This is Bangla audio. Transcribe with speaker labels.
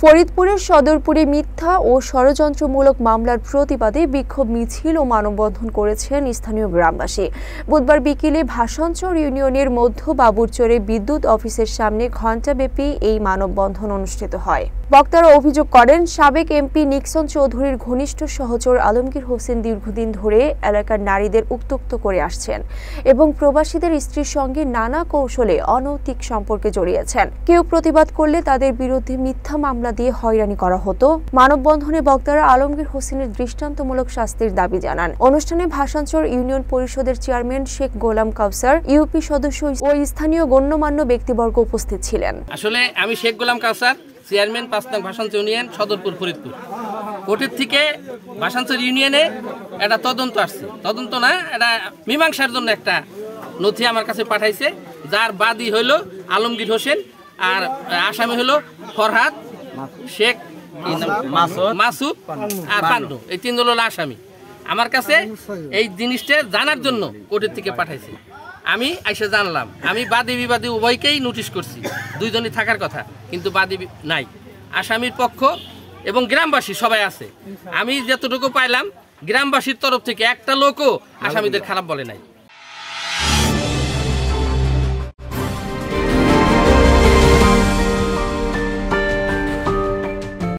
Speaker 1: ফরিদপুরের সদরপুরে মিথ্যা ও ষড়যন্ত্রমূলক মামলার প্রতিবাদে বিক্ষোভ মিছিল ও মানববন্ধন করেছেন স্থানীয় গ্রামবাসী। বুধবার বিকেলে ভাসানচর ইউনিয়নের মধ্য বাবুরচরে বিদ্যুৎ অফিসের সামনে ঘণ্টাব্যাপী এই মানববন্ধন অনুষ্ঠিত হয়। বক্তারা অভিযোগ করেন, সাবেক এমপি নিক্সন চৌধুরীর ঘনিষ্ঠ সহচর আলমগীর হোসেন দীর্ঘদিন ধরে এলাকার নারীদের উত্ত্যক্ত করে আসছেন এবং প্রবাসীদের স্ত্রীর সঙ্গে নানা কৌশলে অনৈতিক সম্পর্কে জড়িয়েছেন। কেউ প্রতিবাদ করলে তাদের বিরুদ্ধে মিথ্যা মামলা দিয়ে হয়রানি করা হতো। মানববন্ধনে বক্তারা আলমগীর হোসেনের দৃষ্টান্তমূলক শাস্তির দাবি জানান। অনুষ্ঠানে ভাসানচর ইউনিয়ন পরিষদের চেয়ারম্যান শেখ গোলাম কাউসার, ইউপি সদস্য ও স্থানীয় গণ্যমান্য ব্যক্তিবর্গ উপস্থিত ছিলেন।
Speaker 2: আসলে আমি শেখ গোলাম কাউসার, চেয়ারম্যান ৫ নং ভাসানচর ইউনিয়ন, সদরপুর, ফরিদপুর। কোর্টের থেকে ভাসানচর ইউনিয়নে একটা তদন্ত আসছে, তদন্ত না, এটা মীমাংসার জন্য একটা নথি আমার কাছে পাঠাইছে, যার বাদী হইল আলমগীর হোসেন আর আসামি হলো ফরহাদ, শেখ মাসুদ আর পান্ডু। এই তিনজন হলো আসামি। আমার কাছে এই জিনিসটা জানার জন্য কোর্টের থেকে পাঠাইছে। আমি এসে জানলাম, আমি বাদী বিবাদী উভয়কেই নোটিশ করছি, দুইজনই থাকার কথা, কিন্তু বাদী নাই। আসামির পক্ষ এবং গ্রামবাসী সবাই আছে। আমি যতটুকু পাইলাম, গ্রামবাসীর তরফ থেকে একটা লোকও আসামিদের খারাপ বলে নাই।